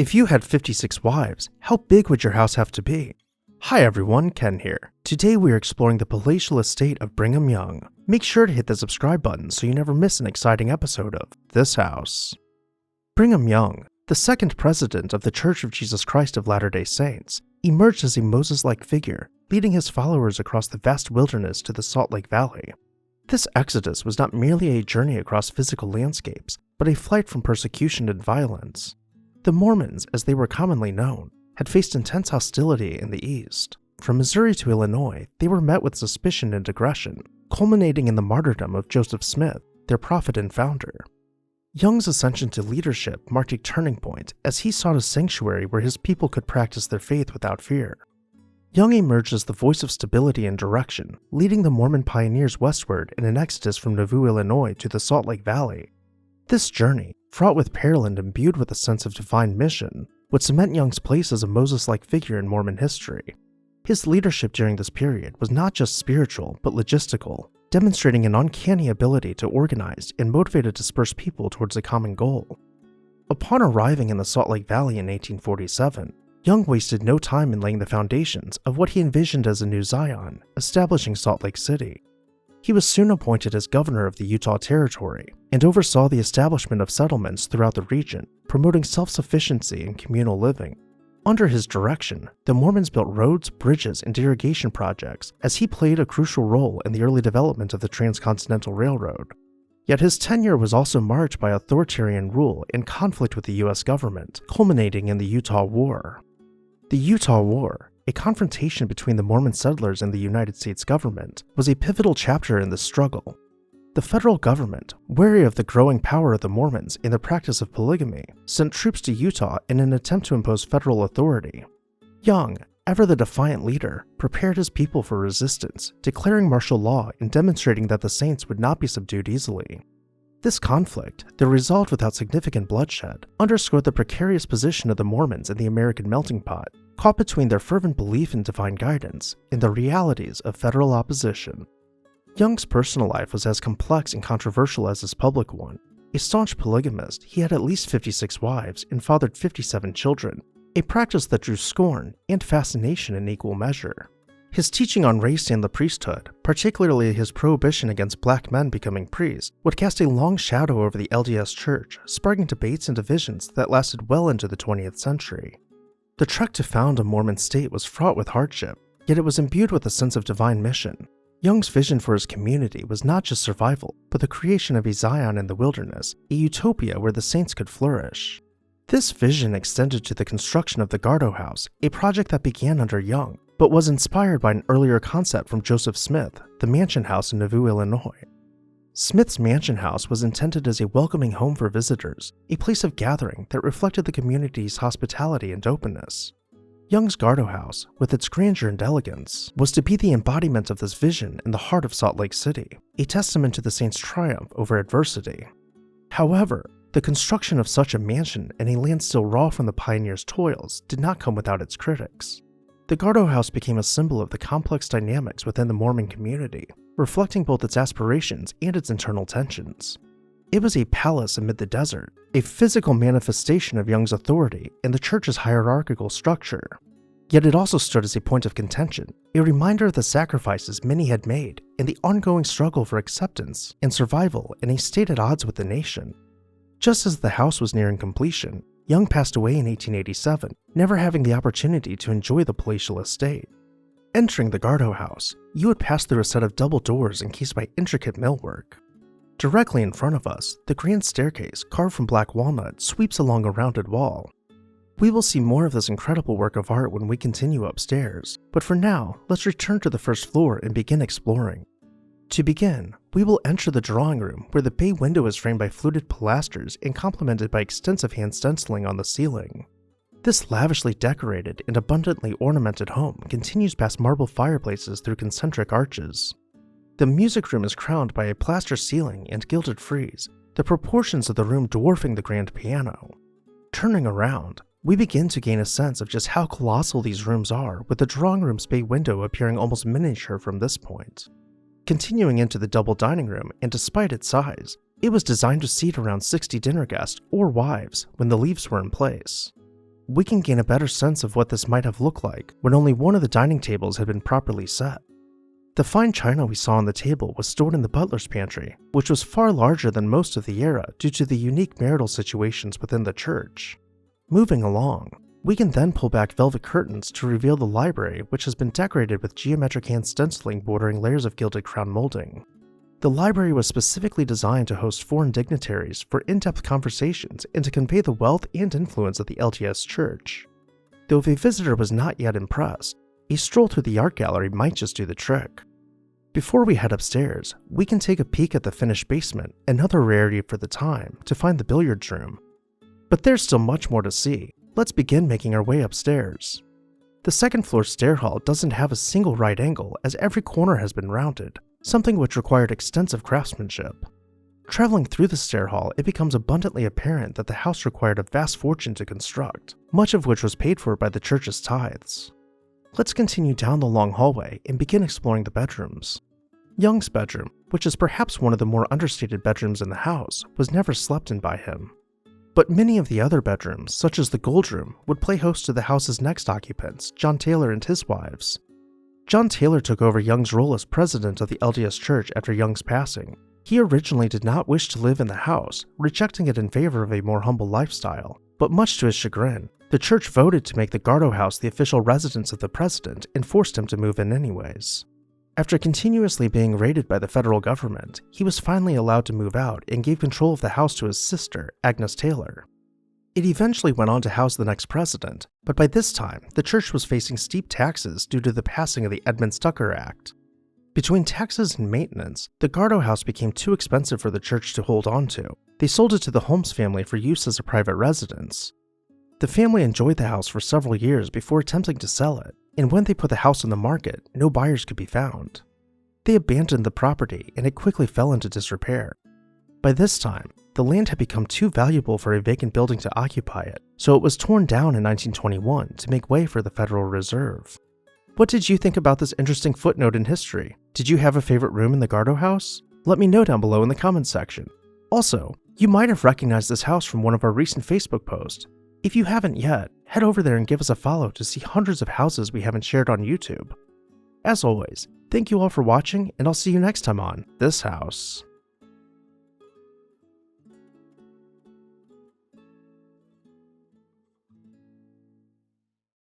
If you had 56 wives, how big would your house have to be? Hi everyone, Ken here. Today we are exploring the palatial estate of Brigham Young. Make sure to hit the subscribe button so you never miss an exciting episode of This House. Brigham Young, the second president of the Church of Jesus Christ of Latter-day Saints, emerged as a Moses-like figure, leading his followers across the vast wilderness to the Salt Lake Valley. This exodus was not merely a journey across physical landscapes, but a flight from persecution and violence. The Mormons, as they were commonly known, had faced intense hostility in the East. From Missouri to Illinois, they were met with suspicion and aggression, culminating in the martyrdom of Joseph Smith, their prophet and founder. Young's ascension to leadership marked a turning point as he sought a sanctuary where his people could practice their faith without fear. Young emerged as the voice of stability and direction, leading the Mormon pioneers westward in an exodus from Nauvoo, Illinois to the Salt Lake Valley. This journey, fraught with peril and imbued with a sense of divine mission, would cement Young's place as a Moses-like figure in Mormon history. His leadership during this period was not just spiritual, but logistical, demonstrating an uncanny ability to organize and motivate a dispersed people towards a common goal. Upon arriving in the Salt Lake Valley in 1847, Young wasted no time in laying the foundations of what he envisioned as a new Zion, establishing Salt Lake City. He was soon appointed as governor of the Utah Territory and oversaw the establishment of settlements throughout the region, promoting self-sufficiency and communal living. Under his direction, the Mormons built roads, bridges, and irrigation projects as he played a crucial role in the early development of the Transcontinental Railroad. Yet his tenure was also marked by authoritarian rule and conflict with the U.S. government, culminating in the Utah War. The Utah War, a confrontation between the Mormon settlers and the United States government, was a pivotal chapter in this struggle. The federal government, wary of the growing power of the Mormons in the practice of polygamy, sent troops to Utah in an attempt to impose federal authority. Young, ever the defiant leader, prepared his people for resistance, declaring martial law and demonstrating that the Saints would not be subdued easily. This conflict, though resolved without significant bloodshed, underscored the precarious position of the Mormons in the American melting pot, caught between their fervent belief in divine guidance and the realities of federal opposition. Young's personal life was as complex and controversial as his public one. A staunch polygamist, he had at least 56 wives and fathered 57 children, a practice that drew scorn and fascination in equal measure. His teaching on race and the priesthood, particularly his prohibition against black men becoming priests, would cast a long shadow over the LDS Church, sparking debates and divisions that lasted well into the 20th century. The trek to found a Mormon state was fraught with hardship, yet it was imbued with a sense of divine mission. Young's vision for his community was not just survival, but the creation of a Zion in the wilderness, a utopia where the saints could flourish. This vision extended to the construction of the Gardo House, a project that began under Young, but was inspired by an earlier concept from Joseph Smith, the mansion house in Nauvoo, Illinois. Smith's mansion house was intended as a welcoming home for visitors, a place of gathering that reflected the community's hospitality and openness. Young's Gardo House, with its grandeur and elegance, was to be the embodiment of this vision in the heart of Salt Lake City, a testament to the Saints' triumph over adversity. However, the construction of such a mansion in a land still raw from the pioneers' toils did not come without its critics. The Gardo House became a symbol of the complex dynamics within the Mormon community, reflecting both its aspirations and its internal tensions. It was a palace amid the desert, a physical manifestation of Young's authority and the church's hierarchical structure. Yet it also stood as a point of contention, a reminder of the sacrifices many had made and the ongoing struggle for acceptance and survival in a state at odds with the nation. Just as the house was nearing completion, Young passed away in 1887, never having the opportunity to enjoy the palatial estate. Entering the Gardo House, you would pass through a set of double doors encased by intricate millwork. Directly in front of us, the grand staircase, carved from black walnut, sweeps along a rounded wall. We will see more of this incredible work of art when we continue upstairs, but for now, let's return to the first floor and begin exploring. To begin, we will enter the drawing room where the bay window is framed by fluted pilasters and complemented by extensive hand stenciling on the ceiling. This lavishly decorated and abundantly ornamented home continues past marble fireplaces through concentric arches. The music room is crowned by a plaster ceiling and gilded frieze, the proportions of the room dwarfing the grand piano. Turning around, we begin to gain a sense of just how colossal these rooms are, with the drawing room's bay window appearing almost miniature from this point. Continuing into the double dining room, and despite its size, it was designed to seat around 60 dinner guests or wives when the leaves were in place. we can gain a better sense of what this might have looked like when only one of the dining tables had been properly set. The fine china we saw on the table was stored in the butler's pantry, which was far larger than most of the era due to the unique marital situations within the church. Moving along, we can then pull back velvet curtains to reveal the library, which has been decorated with geometric hand stenciling bordering layers of gilded crown molding. The library was specifically designed to host foreign dignitaries for in-depth conversations and to convey the wealth and influence of the LDS Church. Though if a visitor was not yet impressed, a stroll through the art gallery might just do the trick. Before we head upstairs, we can take a peek at the finished basement, another rarity for the time, to find the billiards room. But there's still much more to see. Let's begin making our way upstairs. The second floor stair hall doesn't have a single right angle as every corner has been rounded, something which required extensive craftsmanship. Traveling through the stair hall, it becomes abundantly apparent that the house required a vast fortune to construct, much of which was paid for by the church's tithes. Let's continue down the long hallway and begin exploring the bedrooms. Young's bedroom, which is perhaps one of the more understated bedrooms in the house, was never slept in by him. But many of the other bedrooms, such as the gold room, would play host to the house's next occupants, John Taylor and his wives. John Taylor took over Young's role as president of the LDS Church after Young's passing. He originally did not wish to live in the house, rejecting it in favor of a more humble lifestyle, but much to his chagrin, the church voted to make the Gardo House the official residence of the president and forced him to move in anyways. After continuously being raided by the federal government, he was finally allowed to move out and gave control of the house to his sister, Agnes Taylor. It eventually went on to house the next president, but by this time, the church was facing steep taxes due to the passing of the Edmunds-Tucker Act. Between taxes and maintenance, the Gardo House became too expensive for the church to hold on to. They sold it to the Holmes family for use as a private residence. The family enjoyed the house for several years before attempting to sell it, and when they put the house on the market, no buyers could be found. They abandoned the property and it quickly fell into disrepair. By this time, the land had become too valuable for a vacant building to occupy it, so it was torn down in 1921 to make way for the Federal Reserve. What did you think about this interesting footnote in history? Did you have a favorite room in the Gardo House? Let me know down below in the comments section. Also, you might have recognized this house from one of our recent Facebook posts. If you haven't yet, head over there and give us a follow to see hundreds of houses we haven't shared on YouTube. As always, thank you all for watching, and I'll see you next time on This House.